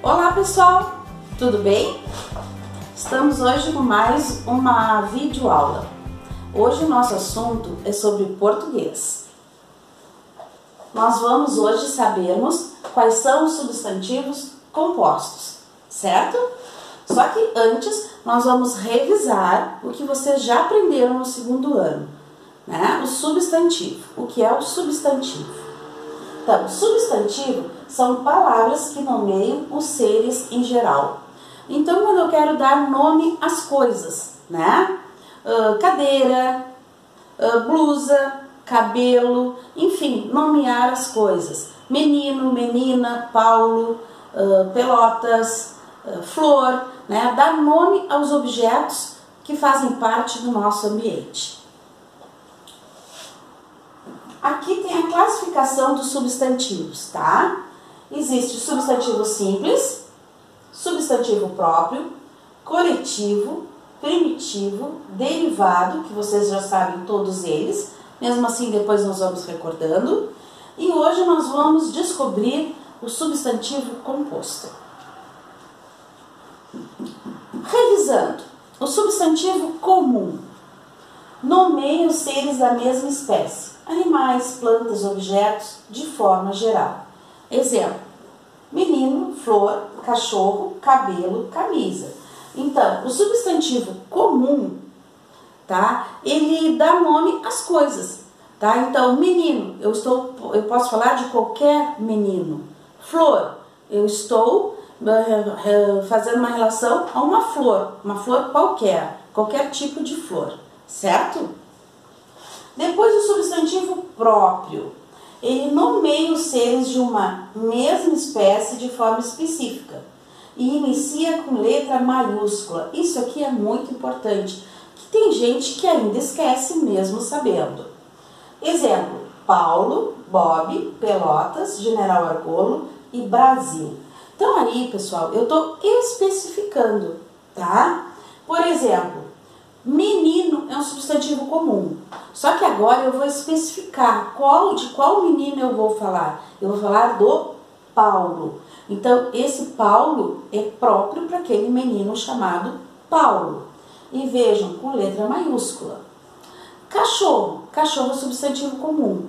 Olá pessoal, tudo bem? Estamos hoje com mais uma videoaula. Hoje o nosso assunto é sobre português. Nós vamos hoje sabermos quais são os substantivos compostos, certo? Só que antes nós vamos revisar o que vocês já aprenderam no segundo ano, né? O substantivo. O que é o substantivo? Então, substantivo são palavras que nomeiam os seres em geral. Então, quando eu quero dar nome às coisas, né? Cadeira, blusa, cabelo, enfim, nomear as coisas. Menino, menina, Paulo, pelotas, flor, né? Dar nome aos objetos que fazem parte do nosso ambiente. Aqui tem a classificação dos substantivos, tá? Existe substantivo simples, substantivo próprio, coletivo, primitivo, derivado, que vocês já sabem todos eles, mesmo assim depois nós vamos recordando. E hoje nós vamos descobrir o substantivo composto. Revisando, o substantivo comum nomeia os seres da mesma espécie, animais, plantas, objetos, de forma geral. Exemplo: menino, flor, cachorro, cabelo, camisa. Então, o substantivo comum, tá? Ele dá nome às coisas, tá? Então, menino, eu posso falar de qualquer menino. Flor, eu estou fazendo uma relação a uma flor qualquer tipo de flor, certo? Depois o substantivo próprio, ele nomeia os seres de uma mesma espécie de forma específica e inicia com letra maiúscula. Isso aqui é muito importante, que tem gente que ainda esquece mesmo sabendo. Exemplo: Paulo, Bob, Pelotas, General Argolo e Brasil. Então aí, pessoal, eu estou especificando, tá? Por exemplo, menino é um substantivo comum, só que agora eu vou especificar de qual menino eu vou falar. Eu vou falar do Paulo. Então, esse Paulo é próprio para aquele menino chamado Paulo. E vejam, com letra maiúscula. Cachorro. Cachorro é substantivo comum.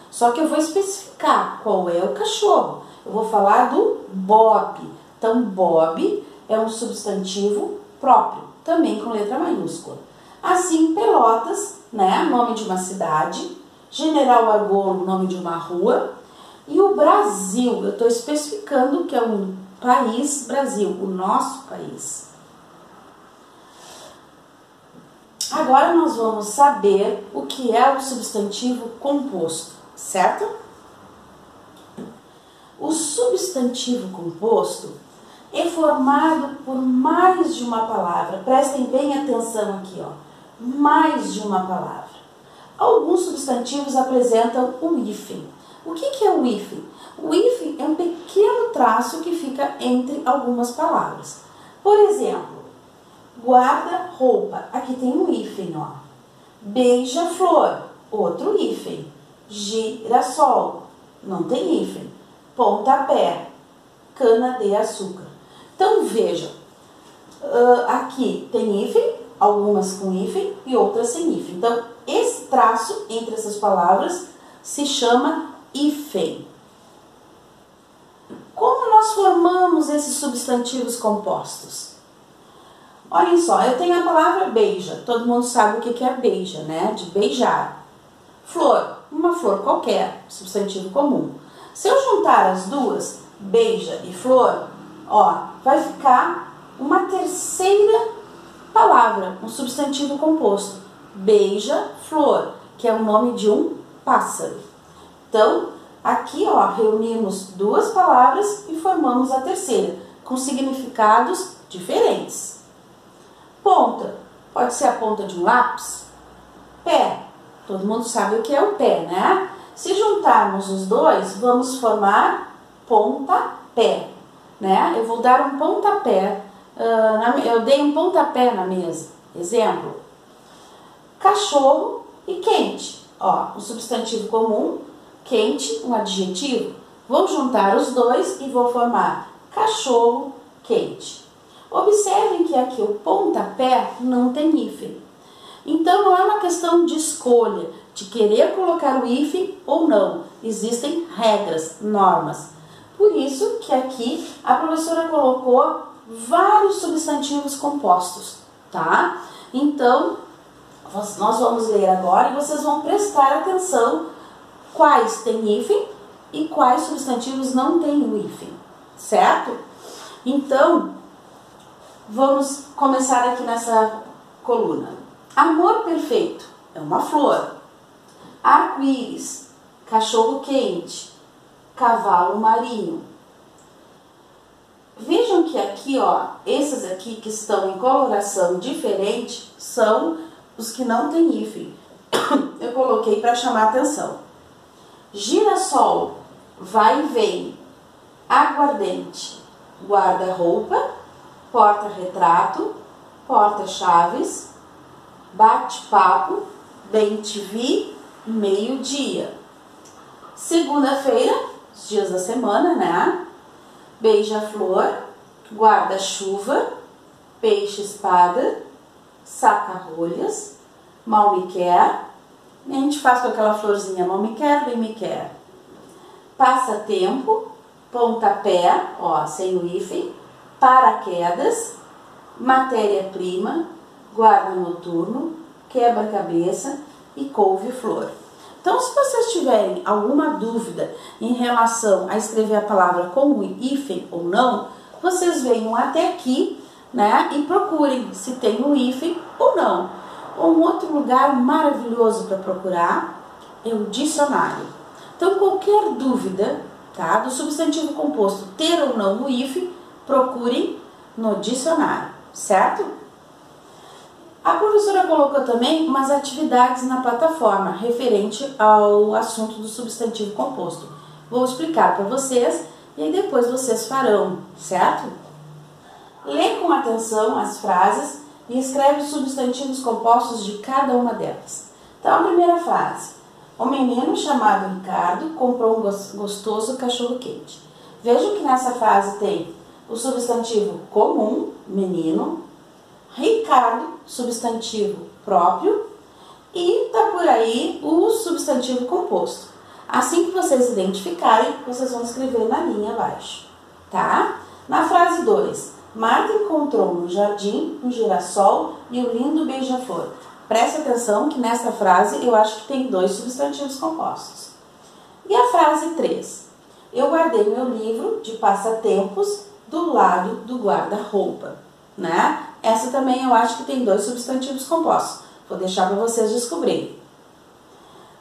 Só que eu vou especificar qual é o cachorro. Eu vou falar do Bob. Então, Bob é um substantivo próprio, também com letra maiúscula. Assim, Pelotas, né, nome de uma cidade. General Argolo, nome de uma rua. E o Brasil, eu estou especificando que é um país, Brasil, o nosso país. Agora nós vamos saber o que é o substantivo composto, certo? O substantivo composto é formado por mais de uma palavra. Prestem bem atenção aqui, ó. Mais de uma palavra. Alguns substantivos apresentam o hífen. O que é o hífen? O hífen é um pequeno traço que fica entre algumas palavras. Por exemplo, guarda-roupa. Aqui tem um hífen, ó. Beija-flor. Outro hífen. Girassol. Não tem hífen. Pontapé. Cana-de-açúcar. Então, vejam. Aqui tem hífen, algumas com hífen e outras sem hífen. Então, esse traço entre essas palavras se chama hífen. Como nós formamos esses substantivos compostos? Olhem só, eu tenho a palavra beija. Todo mundo sabe o que é beija, né? De beijar. Flor, uma flor qualquer, substantivo comum. Se eu juntar as duas, beija e flor, ó, vai ficar uma terceira palavra, um substantivo composto. Beija-flor, que é o nome de um pássaro. Então, aqui, ó, reunimos duas palavras e formamos a terceira, com significados diferentes. Ponta, pode ser a ponta de um lápis. Pé, todo mundo sabe o que é o pé, né? Se juntarmos os dois, vamos formar pontapé, né? Eu vou dar um pontapé, eu dei um pontapé na mesa. Exemplo: cachorro e quente. Ó, um substantivo comum, quente, um adjetivo. Vou juntar os dois e vou formar cachorro quente. Observem que aqui o pontapé não tem hífen. Então não é uma questão de escolha, de querer colocar o hífen ou não. Existem regras, normas. Por isso que aqui a professora colocou vários substantivos compostos, tá? Então, nós vamos ler agora e vocês vão prestar atenção quais têm hífen e quais substantivos não têm o hífen, certo? Então, vamos começar aqui nessa coluna. Amor perfeito é uma flor. Arco-íris, cachorro quente, cavalo marinho. Vejam que aqui, ó, esses aqui que estão em coloração diferente são os que não têm hífen. Eu coloquei para chamar a atenção. Girassol, vai e vem. Aguardente, guarda-roupa, porta-retrato, porta-chaves, bate-papo, bem-te-vi, meio-dia. Segunda-feira, os dias da semana, né? Beija-flor, guarda-chuva, peixe-espada, saca-rolhas, mal-me-quer. A gente faz com aquela florzinha mal-me-quer, bem-me-quer. Passatempo, pontapé, ó, sem o hífen, paraquedas, matéria-prima, guarda noturno, quebra-cabeça e couve-flor. Então, se vocês tiverem alguma dúvida em relação a escrever a palavra com o hífen ou não, vocês venham até aqui, né, e procurem se tem o hífen ou não. Um outro lugar maravilhoso para procurar é o dicionário. Então, qualquer dúvida, tá, do substantivo composto ter ou não o hífen, procurem no dicionário, certo? A professora colocou também umas atividades na plataforma referente ao assunto do substantivo composto. Vou explicar para vocês e aí depois vocês farão, certo? Lê com atenção as frases e escreve os substantivos compostos de cada uma delas. Então, a primeira frase. O menino chamado Ricardo comprou um gostoso cachorro-quente. Vejam que nessa frase tem o substantivo comum, menino, Ricardo, substantivo próprio, e tá por aí o substantivo composto. Assim que vocês identificarem, vocês vão escrever na linha abaixo, tá? Na frase 2, Marta encontrou no jardim um girassol e um lindo beija-flor. Preste atenção que nessa frase eu acho que tem 2 substantivos compostos. E a frase 3, eu guardei meu livro de passatempos do lado do guarda-roupa, né? Essa também eu acho que tem 2 substantivos compostos. Vou deixar para vocês descobrirem.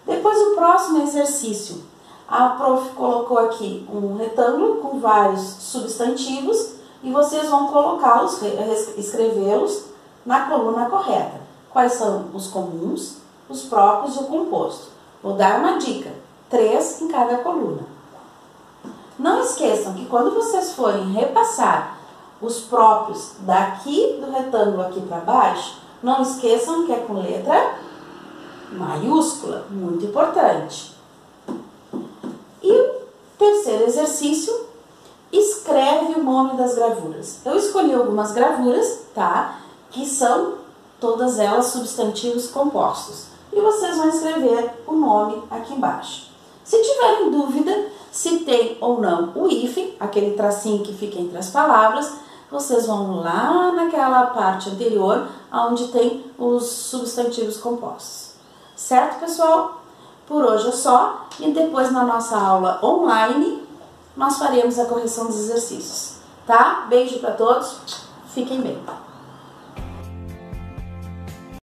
Depois o próximo exercício. A prof colocou aqui um retângulo com vários substantivos e vocês vão colocá-los, escrevê-los na coluna correta. Quais são os comuns, os próprios e o composto. Vou dar uma dica, 3 em cada coluna. Não esqueçam que quando vocês forem repassar os próprios daqui do retângulo aqui para baixo, não esqueçam que é com letra maiúscula, muito importante. E o terceiro exercício, escreve o nome das gravuras. Eu escolhi algumas gravuras, tá? Que são todas elas substantivos compostos. E vocês vão escrever o nome aqui embaixo. Se tiverem dúvida se tem ou não o hífen, aquele tracinho que fica entre as palavras, vocês vão lá naquela parte anterior, onde tem os substantivos compostos. Certo, pessoal? Por hoje é só, e depois na nossa aula online, nós faremos a correção dos exercícios, tá? Beijo para todos, fiquem bem.